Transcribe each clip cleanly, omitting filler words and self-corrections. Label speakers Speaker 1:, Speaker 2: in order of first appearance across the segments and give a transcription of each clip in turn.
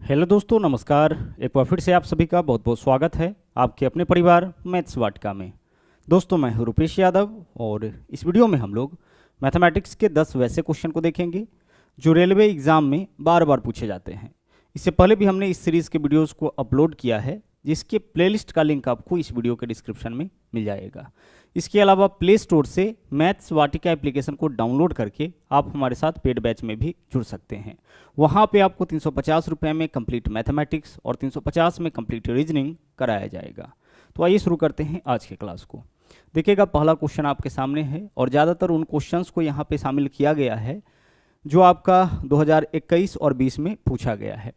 Speaker 1: Hello दोस्तों, नमस्कार। एक बार फिर से आप सभी का बहुत बहुत स्वागत है आपके अपने परिवार मैथ्स वाटिका में। दोस्तों, मैं हूं रुपेश यादव और इस वीडियो में हम लोग मैथमेटिक्स के 10 वैसे क्वेश्चन को देखेंगे जो रेलवे एग्ज़ाम में बार बार पूछे जाते हैं। इससे पहले भी हमने इस सीरीज़ के वीडियोज़ को अपलोड किया है, जिसके प्लेलिस्ट का लिंक आपको इस वीडियो के डिस्क्रिप्शन में मिल जाएगा। इसके अलावा प्ले स्टोर से मैथ्स वाटिका एप्लीकेशन को डाउनलोड करके आप हमारे साथ पेड बैच में भी जुड़ सकते हैं। वहाँ पे आपको 350 रुपये में कंप्लीट मैथमेटिक्स और 350 में कंप्लीट रीजनिंग कराया जाएगा। तो आइए शुरू करते हैं आज के क्लास को। देखिएगा, पहला क्वेश्चन आपके सामने है और ज़्यादातर उन क्वेश्चंस को यहाँ पे शामिल किया गया है जो आपका 2021 और 20 में पूछा गया है।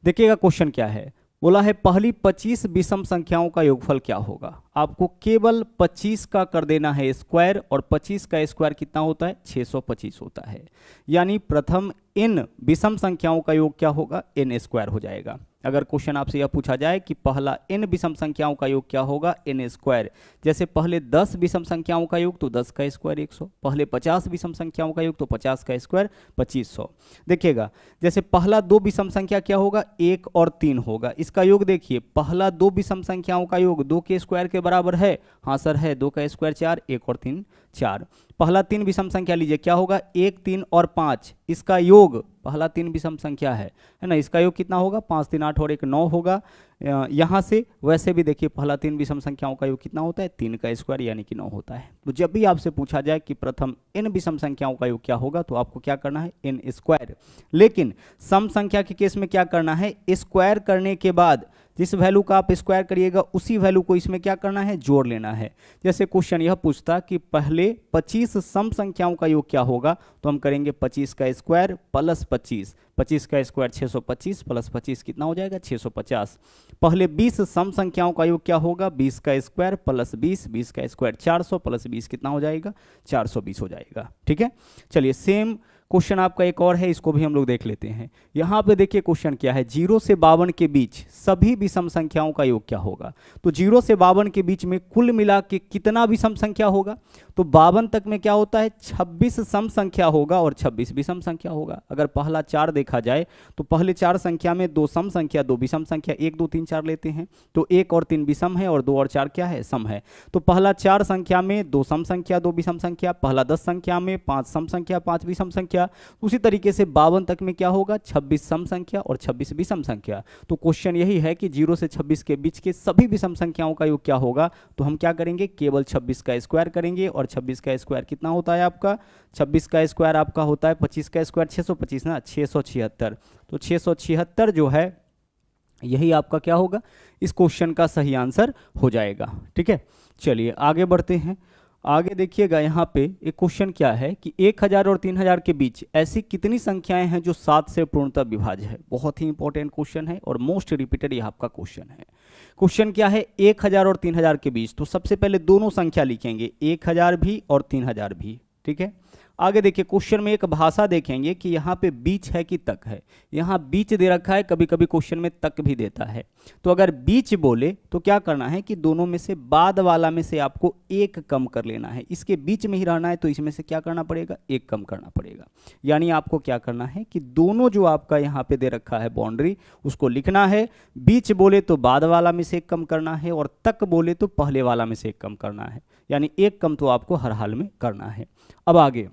Speaker 1: देखिएगा क्वेश्चन क्या है, बोला है पहली 25 विषम संख्याओं का योगफल क्या होगा। आपको केवल 25 का कर देना है स्क्वायर, और 25 का स्क्वायर कितना होता है, 625 होता है। यानी प्रथम n विषम संख्याओं का योग क्या होगा, n स्क्वायर हो जाएगा। अगर क्वेश्चन आपसे यह पूछा जाए कि पहला n विषम संख्याओं का योग क्या होगा, n स्क्वायर। जैसे पहले 10 विषम संख्याओं का योग तो 10 का स्क्वायर 100, पहले 50 विषम संख्याओं का योग तो 50 का स्क्वायर 2500। देखिएगा, जैसे पहला 2 विषम संख्या क्या होगा, 1 और 3 होगा। इसका योग देखिए, पहला 2 विषम संख्याओं का योग 2 के स्क्वायर के बराबर है। हाँ सर है, 2 का स्क्वायर 4, 1 और 3 4। पहला 3 विषम संख्या लीजिए, क्या होगा, 1 3 और 5। इसका योग, पहला 3 विषम संख्या है ना, इसका योग कितना होगा, 5 3 8 और 1 9 होगा। यहाँ से वैसे भी देखिए, पहला 3 विषम संख्याओं का योग कितना होता है, 3 का स्क्वायर यानी कि 9 होता है। तो जब भी आपसे पूछा जाए कि प्रथम n विषम संख्याओं का योग क्या होगा, तो आपको क्या करना है, n स्क्वायर। लेकिन सम संख्या के केस में क्या करना है, स्क्वायर करने के बाद जिस वैल्यू का आप स्क्वायर करिएगा उसी वैल्यू को इसमें क्या करना है, जोड़ लेना है। जैसे क्वेश्चन यह पूछता कि पहले 25 सम संख्याओं का योग क्या होगा, तो हम करेंगे 25 का स्क्वायर प्लस 25। 25 का स्क्वायर 625 प्लस 25 कितना हो जाएगा, 650। पहले 20 सम संख्याओं का योग क्या होगा, 20 का स्क्वायर प्लस 20। 20 का स्क्वायर 400 प्लस 20 कितना हो जाएगा, 420 हो जाएगा। ठीक है, चलिए सेम क्वेश्चन आपका एक और है, इसको भी हम लोग देख लेते हैं। यहाँ पे देखिए क्वेश्चन क्या है, 0 से 52 के बीच सभी विषम संख्याओं का योग क्या होगा। तो 0 से 52 के बीच में कुल मिला के कितना विषम संख्या होगा, तो 52 तक में क्या होता है, 26 सम संख्या होगा और 26 विषम संख्या होगा। अगर पहला 4 देखा जाए तो पहले 4 संख्या में 2 सम संख्या 2 विषम संख्या, 1 2 3 4 लेते हैं तो 1 और 3 विषम है और 2 और 4 क्या है, सम है। तो पहला 4 संख्या में 2 सम संख्या 2 विषम संख्या, पहला 10 संख्या में 5 सम संख्या 5 विषम संख्या। उसी तरीके से 52 तक में क्या होगा, 26 सम संख्या और 26 विषम संख्या। तो क्वेश्चन यही है कि 0 से 26 के बीच के सभी विषम संख्याओं का योग क्या होगा। तो हम क्या करेंगे, केवल 26 का स्क्वायर करेंगे, और 26 का स्क्वायर कितना होता है आपका, 26 का स्क्वायर आपका होता है 25 का स्क्वायर 625 ना, 676। तो 676 जो है यही आपका क्या होगा, इस क्वेश्चन का सही आंसर हो जाएगा। ठीक है, चलिए आगे बढ़ते हैं। आगे देखिएगा, यहाँ पे एक क्वेश्चन क्या है कि 1000 और 3000 के बीच ऐसी कितनी संख्याएं हैं जो 7 से पूर्णतः विभाज्य है। बहुत ही इंपॉर्टेंट क्वेश्चन है और मोस्ट रिपीटेड यह आपका क्वेश्चन है। क्वेश्चन क्या है, 1000 और 3000 के बीच, तो सबसे पहले दोनों संख्या लिखेंगे, 1000 भी और 3000 भी। ठीक है, आगे देखिए क्वेश्चन में एक भाषा देखेंगे कि यहाँ पे बीच है कि तक है। यहाँ बीच दे रखा है, कभी कभी क्वेश्चन में तक भी देता है। तो अगर बीच बोले तो क्या करना है कि दोनों में से बाद वाला में से आपको एक कम कर लेना है। इसके बीच में ही रहना है तो इसमें से क्या करना पड़ेगा, एक कम करना पड़ेगा। यानी आपको क्या करना है कि दोनों जो आपका यहाँ पे दे रखा है बाउंड्री, उसको लिखना है। बीच बोले तो बाद वाला में से एक कम करना है, और तक बोले तो पहले वाला में से एक कम करना है। यानी एक कम तो आपको हर हाल में करना है। अब आगे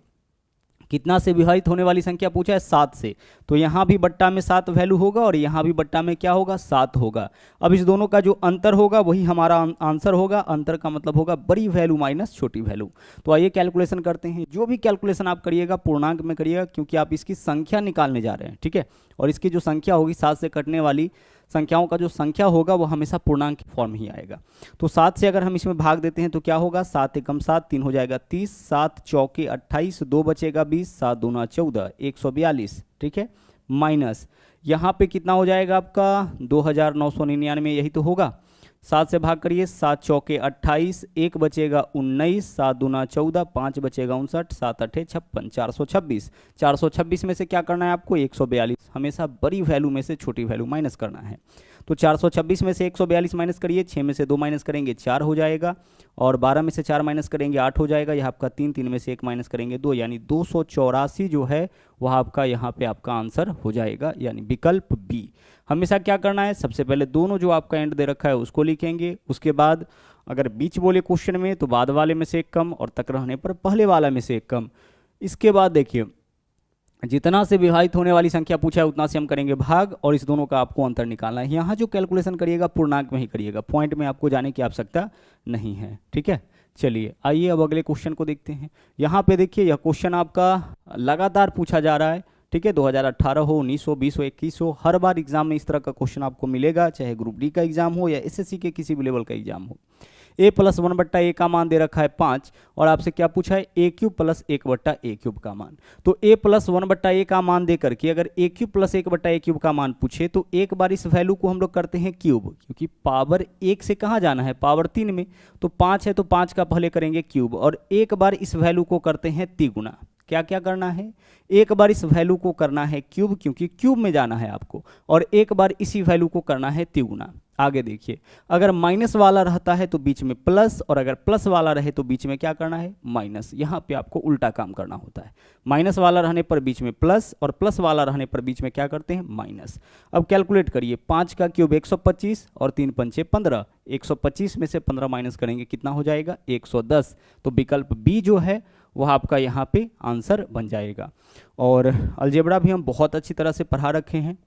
Speaker 1: कितना से विभाजित होने वाली संख्या पूछा है, 7 से। तो यहाँ भी बट्टा में 7 वैल्यू होगा और यहाँ भी बट्टा में क्या होगा, 7 होगा। अब इस दोनों का जो अंतर होगा वही हमारा आंसर होगा। अंतर का मतलब होगा बड़ी वैल्यू माइनस छोटी वैल्यू। तो आइए कैलकुलेशन करते हैं। जो भी कैलकुलेशन आप करिएगा पूर्णांक में करिएगा, क्योंकि आप इसकी संख्या निकालने जा रहे हैं। ठीक है, और इसकी जो संख्या होगी 7 से कटने वाली संख्याओं का जो संख्या होगा वो हमेशा पूर्णांक की फॉर्म ही आएगा। तो 7 से अगर हम इसमें भाग देते हैं तो क्या होगा, 7 एकम 7, 3 हो जाएगा 30, 7 चौके 28, 2 बचेगा 20, 7 दूना 14, 142। ठीक है, माइनस यहाँ पे कितना हो जाएगा आपका 2999, यही तो होगा। 7 से भाग करिए, 7 चौके 28, 1 बचेगा 19, 7 दूना 14, 5 बचेगा 59, 7 अठे 56, 426। 426 में से क्या करना है आपको, 142। हमेशा बड़ी वैल्यू में से छोटी वैल्यू माइनस करना है। तो 426 में से 142 माइनस करिए, 6 में से 2 माइनस करेंगे 4 हो जाएगा, और 12 में से 4 माइनस करेंगे 8 हो जाएगा। यह आपका 3, 3 में से 1 माइनस करेंगे 2, यानी 284 जो है वह आपका यहाँ पे आपका आंसर हो जाएगा, यानी विकल्प बी। हमेशा क्या करना है, सबसे पहले दोनों जो आपका एंड दे रखा है उसको लिखेंगे, उसके बाद अगर बीच बोले क्वेश्चन में तो बाद वाले में से एक कम, और तक रहने पर पहले वाला में से एक कम। इसके बाद देखिए जितना से विभाजित होने वाली संख्या पूछा है उतना से हम करेंगे भाग, और इस दोनों का आपको अंतर निकालना है। यहाँ जो कैलकुलेशन करिएगा पूर्णांक में ही करिएगा, पॉइंट में आपको जाने की आवश्यकता नहीं है, ठीक है। चलिए आइए अब अगले क्वेश्चन को देखते हैं। यहाँ पे देखिए यह क्वेश्चन आपका लगातार पूछा जा रहा है, ठीक है। 2018 हो, 19 हो, 20 हो, 21 हो, हर बार एग्जाम में इस तरह का क्वेश्चन आपको मिलेगा, चाहे ग्रुप डी का एग्जाम हो या एसएससी के किसी भी लेवल का एग्जाम हो। a प्लस 1/a का मान दे रखा है 5, और आपसे क्या पूछा है a cube plus 1/a cube का मान। तो a प्लस 1/a का मान दे करके अगर a cube plus 1/a cube का मान पूछे तो एक बार इस वैल्यू को हम लोग करते हैं क्यूब, क्योंकि पावर 1 से कहाँ जाना है, पावर 3 में। तो 5 है तो 5 का पहले करेंगे क्यूब, और एक बार इस वैल्यू को करते हैं तिगुना। क्या क्या करना है, एक बार इस वैल्यू को करना है क्यूब, क्योंकि क्यूब में जाना है आपको, और एक बार इसी वैल्यू को करना है तिगुना। आगे देखिए अगर माइनस वाला रहता है तो बीच में प्लस, और अगर प्लस वाला रहे तो बीच में क्या करना है, माइनस। यहाँ पे आपको उल्टा काम करना होता है, माइनस वाला रहने पर बीच में प्लस, और प्लस वाला रहने पर बीच में क्या करते हैं, माइनस। अब कैलकुलेट करिए, 5 का क्यूब 125 और 3 पंचे 15, 125 में से 15 माइनस करेंगे कितना हो जाएगा, 110। तो विकल्प बी जो है वह आपका यहाँ पे आंसर बन जाएगा। और अलजेब्रा भी हम बहुत अच्छी तरह से पढ़ा रखे हैं।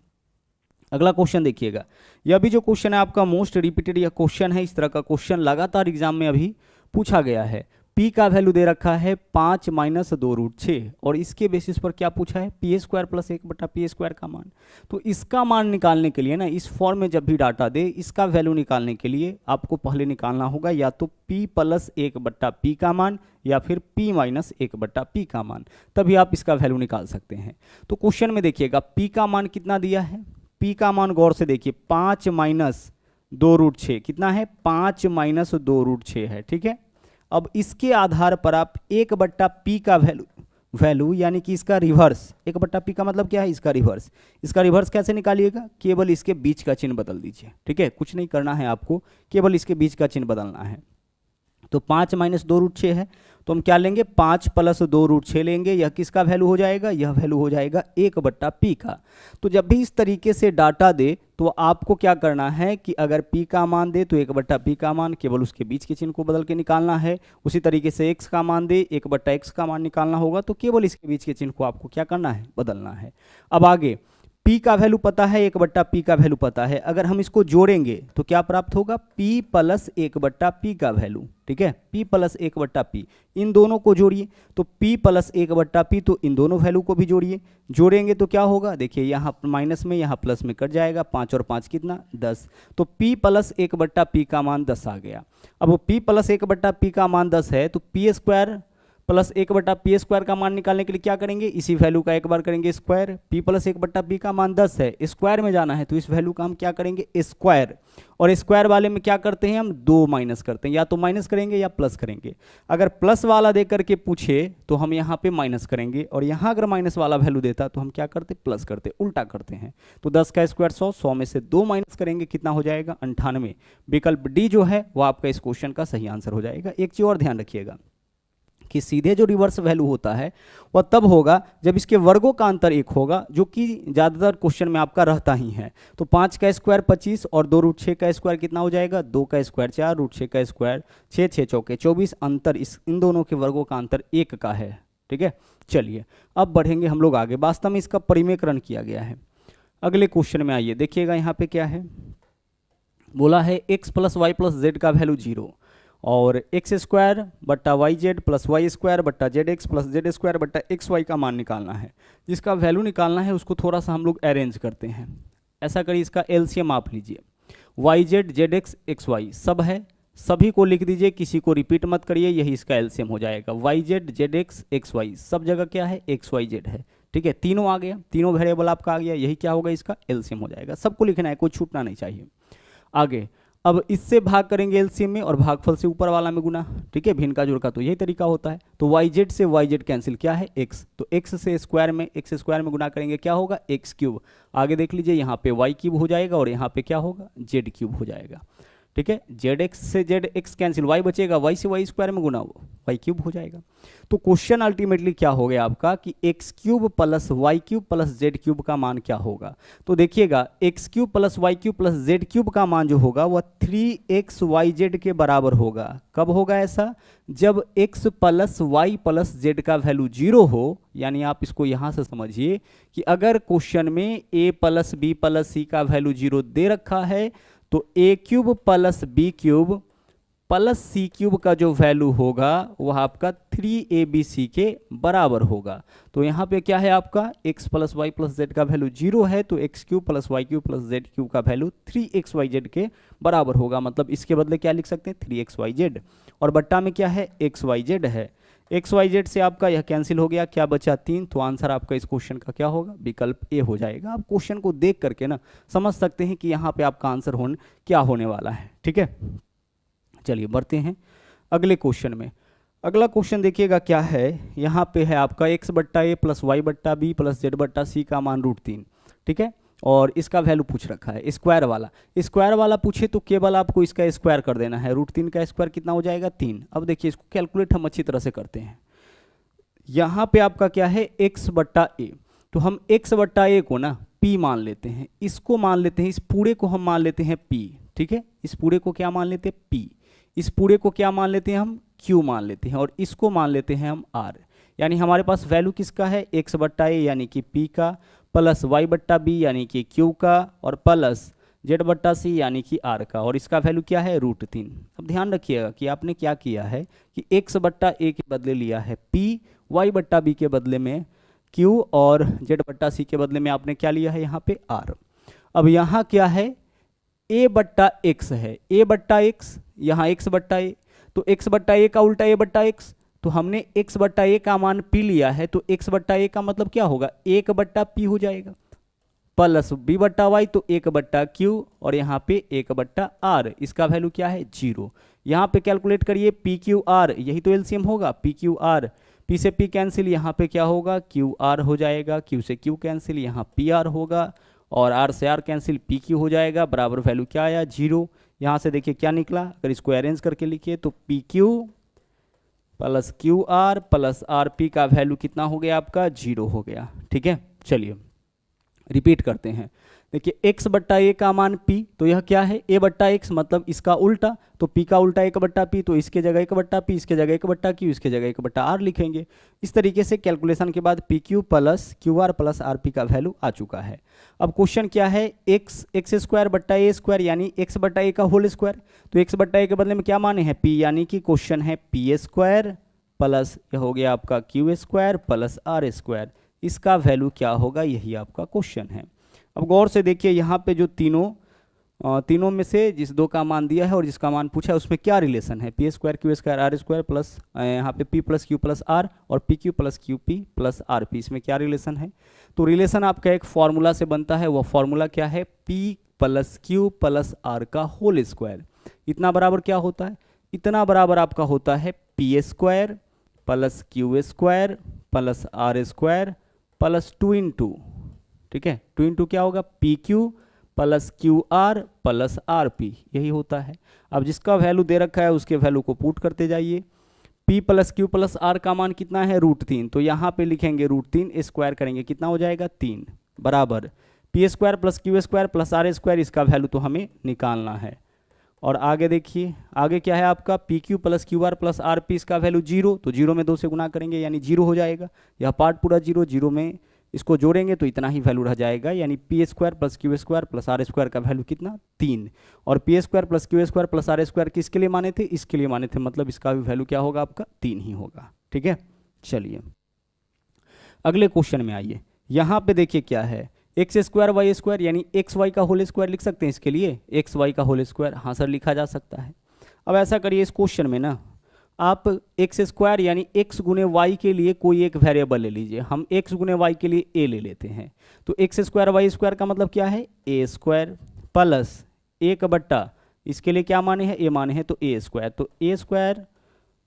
Speaker 1: अगला क्वेश्चन देखिएगा, यह भी जो क्वेश्चन है आपका मोस्ट रिपीटेड यह क्वेश्चन है। इस तरह का क्वेश्चन लगातार एग्जाम में अभी पूछा गया है। p का वैल्यू दे रखा है 5 माइनस 2√6, और इसके बेसिस पर क्या पूछा है, p square plus 1/p square का मान। तो इसका मान निकालने के लिए ना, इस फॉर्म में जब भी डाटा दे इसका वैल्यू निकालने के लिए आपको पहले निकालना होगा या तो p प्लस 1/p का मान या फिर p माइनस 1/p का मान, तभी आप इसका वैल्यू निकाल सकते हैं। तो क्वेश्चन में देखिएगा p का मान कितना दिया है, p का मान गौर से देखिए 5 माइनस 2√6 कितना है, 5 माइनस 2√6 है, ठीक है। अब इसके आधार पर आप 1/p का वैल्यू यानी कि इसका रिवर्स, 1/p का मतलब क्या है, इसका रिवर्स। इसका रिवर्स कैसे निकालिएगा, केवल इसके बीच का चिन्ह बदल दीजिए, ठीक है। कुछ नहीं करना है आपको, केवल इसके बीच का चिन्ह बदलना है। तो 5 माइनस 2√6 है, तो हम क्या लेंगे, 5 प्लस 2√6 लेंगे। यह किसका वैल्यू हो जाएगा, यह वैल्यू हो जाएगा 1/p का। तो जब भी इस तरीके से डाटा दे तो आपको क्या करना है कि अगर p का मान दे तो 1/p का मान केवल उसके बीच के चिन्ह को बदल के निकालना है। उसी तरीके से x का मान दे, 1/x का मान निकालना होगा, तो केवल इसके बीच के चिन्ह को आपको क्या करना है, बदलना है। अब आगे p का वैल्यू पता है, 1/p का वैल्यू पता है, अगर हम इसको जोड़ेंगे तो क्या प्राप्त होगा, p प्लस 1/p का वैल्यू, ठीक है। p प्लस 1/p, इन दोनों को जोड़िए तो p प्लस 1/p, तो इन दोनों वैल्यू को भी जोड़िए। जोड़ेंगे तो क्या होगा, देखिए यहाँ माइनस में यहाँ प्लस में कट जाएगा, 5 और 5 कितना, 10। तो p प्लस 1/p का मान 10 आ गया। अब p प्लस 1/p का मान 10 है तो p square plus 1/p square का मान निकालने के लिए क्या करेंगे, इसी वैल्यू का एक बार करेंगे स्क्वायर। p प्लस 1/p का मान 10 है, स्क्वायर में जाना है तो इस वैल्यू का हम क्या करेंगे, स्क्वायर। और स्क्वायर वाले में क्या करते हैं हम, 2 माइनस करते हैं, या तो माइनस करेंगे या प्लस करेंगे। अगर प्लस वाला दे करके पूछे तो हम यहाँ पे माइनस करेंगे, और यहाँ अगर माइनस वाला वैल्यू देता तो हम क्या करते, प्लस करते, उल्टा करते हैं। तो 10 का स्क्वायर 100, 100 में से 2 माइनस करेंगे कितना हो जाएगा, 98। विकल्प डी जो है वो आपका इस क्वेश्चन का सही आंसर हो जाएगा। एक चीज और ध्यान रखिएगा कि सीधे जो रिवर्स वैल्यू होता है वह तब होगा जब इसके वर्गों का अंतर 1 होगा, जो कि ज़्यादातर क्वेश्चन में आपका रहता ही है। तो 5 का स्क्वायर 25 और 2√6 का स्क्वायर कितना हो जाएगा, 2 का स्क्वायर 4, √6 का स्क्वायर 6, 6 चौके 24, अंतर इन दोनों के वर्गों का अंतर 1 का है, ठीक है। चलिए अब बढ़ेंगे हम लोग आगे, वास्तव में इसका परिमेयकरण किया गया है। अगले क्वेश्चन में आइए, देखिएगा यहाँ पे क्या है, बोला है x plus y plus z का वैल्यू 0, और एक्स स्क्वायर बट्टा y z plus y square बट्टा z x plus z square बट्टा एक्स वाई का मान निकालना है। जिसका वैल्यू निकालना है उसको थोड़ा सा हम लोग अरेंज करते हैं। ऐसा करिए, इसका एलसीएम आप लीजिए, y z z x x y सब है, सभी को लिख दीजिए, किसी को रिपीट मत करिए, यही इसका एलसीएम हो जाएगा। Y z z x x y सब जगह क्या है, एक्स वाई जेड है, ठीक है। तीनों आ गया, तीनों वेरिएबल आपका आ गया, यही क्या होगा, इसका एलसीएम हो जाएगा। सबको लिखना है, कोई छूटना नहीं चाहिए। आगे अब इससे भाग करेंगे एलसीएम में, और भागफल से ऊपर वाला में गुना, ठीक है। भिन्न का जोड़ का तो यही तरीका होता है। तो वाई जेड से वाई जेड कैंसिल, क्या है, एक्स, तो एक्स से स्क्वायर में एक्स स्क्वायर में गुना करेंगे, क्या होगा, एक्स क्यूब। आगे देख लीजिए, यहाँ पे वाई क्यूब हो जाएगा और यहाँ पे क्या होगा, जेड क्यूब हो जाएगा, ठीक है, जेड एक्स से जेड एक्स कैंसिल, वाई बचेगा, वाई से वाई स्क्वायर में गुना वाई क्यूब हो जाएगा। तो क्वेश्चन अल्टीमेटली क्या हो गया आपका कि x cube plus y cube plus z cube का मान क्या होगा। तो देखिएगा x cube plus y cube plus z cube का मान जो होगा वह 3xyz के बराबर होगा। कब होगा ऐसा, जब x plus y plus z का वैल्यू 0 हो। यानी आप इसको यहां से समझिए कि अगर क्वेश्चन में a plus b plus c का वैल्यू 0 दे रखा है तो a cube plus b cube plus c cube का जो वैल्यू होगा वह आपका 3abc के बराबर होगा। तो यहाँ पे क्या है आपका x plus y plus z का वैल्यू 0 है तो x cube plus y cube plus z cube का वैल्यू 3xyz के बराबर होगा। मतलब इसके बदले क्या लिख सकते हैं 3xyz, और बट्टा में क्या है xyz है। xyz से आपका यह कैंसिल हो गया, क्या बचा 3। तो आंसर आपका इस क्वेश्चन का क्या होगा, विकल्प ए हो जाएगा। आप क्वेश्चन को देख करके ना समझ सकते हैं कि यहाँ पे आपका आंसर क्या होने वाला है। ठीक है, चलिए बढ़ते हैं अगले क्वेश्चन में। अगला क्वेश्चन देखिएगा क्या है, यहाँ पे है आपका x बट्टा ए प्लस वाई बट्टा बी प्लस जेड बट्टा सी का मान √3। ठीक है, और इसका वैल्यू पूछ रखा है स्क्वायर वाला पूछे तो केवल आपको इसका स्क्वायर कर देना है। √3 का स्क्वायर कितना हो जाएगा 3। अब देखिए इसको कैलकुलेट हम अच्छी तरह से करते हैं। यहाँ पे आपका क्या है x बट्टा ए, तो हम x बट्टा ए को ना p मान लेते हैं, इसको मान लेते हैं, इस पूरे को हम मान लेते हैं p। ठीक है, इस पूरे को क्या मान लेते हैं p, इस पूरे को क्या मान लेते हैं हम q मान लेते हैं, और इसको मान लेते हैं हम r। यानी हमारे पास वैल्यू किसका है x बट्टा ए यानी कि p का, प्लस y बट्टा b यानी कि q का, और प्लस z बट्टा c यानी कि r का, और इसका वैल्यू क्या है √3। अब ध्यान रखिएगा कि आपने क्या किया है कि x बट्टा ए के बदले लिया है p, y बट्टा b के बदले में q, और z बट्टा c के बदले में आपने क्या लिया है यहाँ पे r। अब यहाँ क्या है a बट्टा x है, a बट्टा x, यहाँ x बट्टा a, तो x बट्टा a का उल्टा a बट्टा x। तो हमने x बट्टा a का मान p लिया है तो x बट्टा a का मतलब क्या होगा 1 बट्टा p हो जाएगा, प्लस b बट्टा y तो 1 बट्टा q, और यहाँ पे 1 बट्टा r, इसका वैल्यू क्या है 0। यहाँ पे कैलकुलेट करिए p q r, यही तो एलसीएम होगा p q r, p से p कैंसिल, यहाँ पे क्या होगा q r हो जाएगा, q से q कैंसिल, यहाँ p r होगा, और r से r कैंसिल, पी क्यू हो जाएगा, बराबर वैल्यू क्या आया 0। यहाँ से देखिए क्या निकला, अगर इसको अरेंज करके लिखिए तो P q plus q r plus r P का वैल्यू कितना हो गया आपका 0 हो गया। ठीक है, चलिए रिपीट करते हैं। देखिए x बट्टा ए का मान p, तो यह क्या है a बट्टा x, मतलब इसका उल्टा, तो p का उल्टा 1 बट्टा p, तो इसके जगह 1 बट्टा p, इसके जगह 1 बट्टा q, इसके जगह 1 बट्टा r लिखेंगे। इस तरीके से कैलकुलेशन के बाद P q plus q r plus r P का वैल्यू आ चुका है। अब क्वेश्चन क्या है एक्स स्क्वायर बट्टा ए स्क्वायर यानी x बट्टा ए का होल स्क्वायर, तो x बट्टा ए के बदले में क्या माने हैं p, यानी कि क्वेश्चन है पी स्क्वायर प्लस यह हो गया आपका q square plus r square, इसका वैल्यू क्या होगा, यही आपका क्वेश्चन है। अब गौर से देखिए यहाँ पे जो तीनों में से जिस दो का मान दिया है और जिसका मान पूछा है उसमें क्या रिलेशन है, p square q square r square plus यहाँ पे p plus q plus r, और p q plus q p plus r p, इसमें क्या रिलेशन है। तो रिलेशन आपका एक फॉर्मूला से बनता है, वह फॉर्मूला क्या है p plus q plus r का होल स्क्वायर, इतना बराबर क्या होता है, इतना बराबर आपका होता है p square plus q square plus r square plus 2 into, ठीक है 2 इंटू क्या होगा p q plus q r plus r p, यही होता है। अब जिसका वैल्यू दे रखा है उसके वैल्यू को पुट करते जाइए। p plus q plus r का मान कितना है √3, तो यहाँ पे लिखेंगे √3, स्क्वायर करेंगे कितना हो जाएगा 3, बराबर p square plus q square plus r square, इसका वैल्यू तो हमें निकालना है। और आगे देखिए आगे क्या है आपका P q plus q r plus r P, इसका वैल्यू 0, तो 0 में 2 से गुना करेंगे यानी 0 हो जाएगा, यह पार्ट पूरा 0 में इसको जोड़ेंगे तो इतना ही वैल्यू रह जाएगा, यानी p square plus q square plus r square का वैल्यू कितना 3, और p square plus q square plus r square किसके लिए माने थे, इसके लिए माने थे, मतलब इसका भी वैल्यू क्या होगा आपका 3 ही होगा। ठीक है, चलिए अगले क्वेश्चन में आइए। यहाँ पे देखिए क्या है एक्स स्क्वायर वाई स्क्वायर यानी एक्स वाई का होल स्क्वायर लिख सकते हैं, इसके लिए एक्स वाई का होल स्क्वायर, हाँ सर लिखा जा सकता है। अब ऐसा करिए इस क्वेश्चन में ना आप एक्स स्क्वायर यानी एक्स गुने वाई के लिए कोई एक वेरिएबल ले लीजिए, हम एक्स गुने वाई के लिए ए ले लेते हैं, तो एक्स स्क्वायर वाई स्क्वायर का मतलब क्या है ए स्क्वायर प्लस 1 बट्टा, इसके लिए क्या माने हैं ए माने हैं तो ए स्क्वायर, तो ए स्क्वायर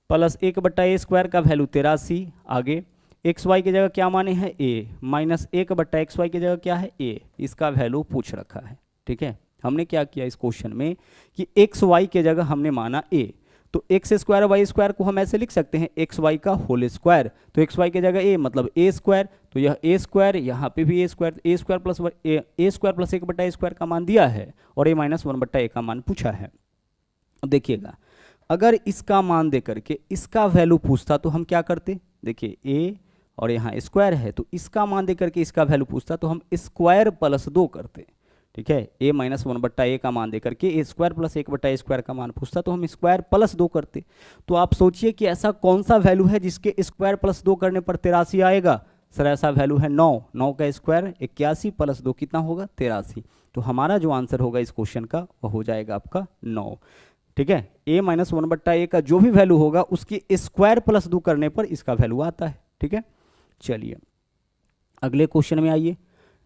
Speaker 1: प्लस 1 बट्टा ए स्क्वायर का वैल्यू 83, आगे एक्स वाई की जगह क्या माने हैं ए, माइनस 1 बट्टा एक्स वाई की जगह क्या है ए, इसका वैल्यू पूछ रखा है। ठीक है, हमने क्या किया इस क्वेश्चन में कि एक्स वाई के जगह हमने माना ए, तो एक्स स्क्वायर वाई स्क्वायर को हम ऐसे लिख सकते हैं एक्स वाई का होल स्क्वायर, तो एक्स वाई के जगह ए मतलब ए स्क्वायर, तो यह ए स्क्वायर, यहाँ पे भी ए स्क्वायर प्लस ए स्क्वायर प्लस 1/a स्क्वायर का मान दिया है और a माइनस 1/a का मान पूछा है। अब देखिएगा, अगर इसका मान दे करके इसका वैल्यू पूछता तो हम क्या करते, देखिए a और यहाँ स्क्वायर है, तो इसका मान दे करके इसका वैल्यू पूछता तो हम स्क्वायर प्लस 2 करते, ठीक है। a माइनस 1/a का मान दे करके ए स्क्वायर प्लस 1/a स्क्वायर का मान पूछता तो हम स्क्वायर प्लस 2 करते। तो आप सोचिए कि ऐसा कौन सा वैल्यू है जिसके स्क्वायर प्लस 2 करने पर 83 आएगा। सर ऐसा वैल्यू है 9, 9 का स्क्वायर 81 प्लस 2 कितना होगा 83। तो हमारा जो आंसर होगा इस क्वेश्चन का वह हो जाएगा आपका 9, ठीक है। a माइनस 1/a का जो भी वैल्यू होगा उसकी स्क्वायर प्लस 2 करने पर इसका वैल्यू आता है, ठीक है। चलिए अगले क्वेश्चन में आइए,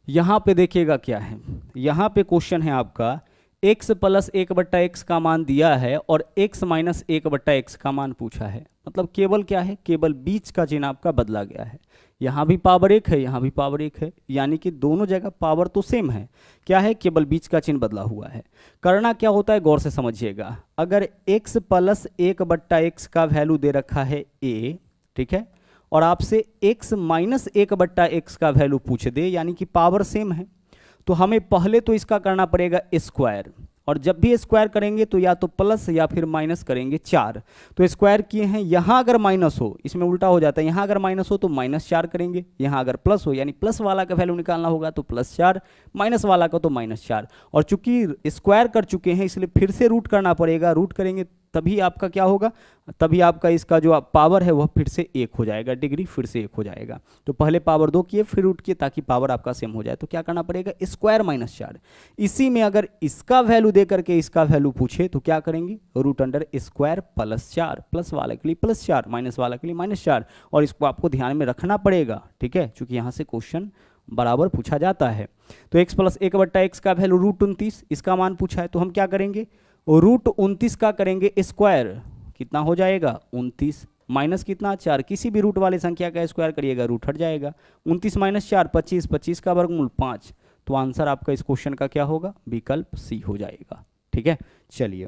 Speaker 1: यहाँ पे देखिएगा क्या है, यहाँ पे क्वेश्चन है आपका x प्लस 1/x का मान दिया है और x माइनस 1/x का मान पूछा है। मतलब केवल क्या है, केवल बीच का चिन्ह आपका बदला गया है। यहाँ भी पावर 1 है, यहाँ भी पावर 1 है, यानी कि दोनों जगह पावर तो सेम है, क्या है केवल बीच का चिन्ह बदला हुआ है। करना क्या होता है गौर से समझिएगा, अगर x प्लस 1/x का वैल्यू दे रखा है a, ठीक है, और आपसे x माइनस 1/x का वैल्यू पूछ दे, यानी कि पावर सेम है, तो हमें पहले तो इसका करना पड़ेगा स्क्वायर, और जब भी स्क्वायर करेंगे तो या तो प्लस या फिर माइनस करेंगे 4। तो स्क्वायर किए हैं, यहाँ अगर माइनस हो इसमें उल्टा हो जाता है, यहाँ अगर माइनस हो तो -4 करेंगे, यहाँ अगर प्लस हो यानी प्लस वाला का वैल्यू निकालना होगा तो +4, माइनस वाला का तो -4। और चूंकि स्क्वायर कर चुके हैं इसलिए फिर से रूट करना पड़ेगा, रूट करेंगे तभी आपका क्या होगा, तभी आपका इसका जो पावर है वह फिर से 1 हो जाएगा, डिग्री फिर से 1 हो जाएगा। तो पहले पावर 2 किए फिर रूट किए ताकि पावर आपका सेम हो जाए, तो क्या करना पड़ेगा स्क्वायर -4। इसी में अगर इसका वैल्यू दे करके इसका वैल्यू पूछे तो क्या करेंगे, रूट अंडर स्क्वायर +4, प्लस वाले के लिए +4, माइनस वाला के लिए -4, और इसको आपको ध्यान में रखना पड़ेगा, ठीक है, क्योंकि यहाँ से क्वेश्चन बराबर पूछा जाता है। तो x प्लस 1/x का वैल्यू √29, इसका मान पूछा है, तो हम क्या करेंगे √29 का करेंगे स्क्वायर, कितना हो जाएगा 29, माइनस कितना 4, किसी भी रूट वाले संख्या का स्क्वायर करिएगा रूट हट जाएगा, 29 - 4 25, 25 का वर्गमूल 5। तो आंसर आपका इस क्वेश्चन का क्या होगा, विकल्प सी हो जाएगा, ठीक है। चलिए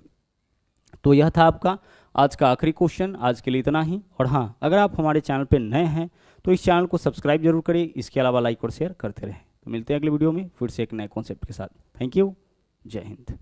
Speaker 1: तो यह था आपका आज का आखिरी क्वेश्चन, आज के लिए इतना ही। और हाँ, अगर आप हमारे चैनल पर नए हैं तो इस चैनल को सब्सक्राइब जरूर करिए, इसके अलावा लाइक और शेयर करते रहें। तो मिलते हैं अगले वीडियो में फिर से एक नए कॉन्सेप्ट के साथ। थैंक यू, जय हिंद।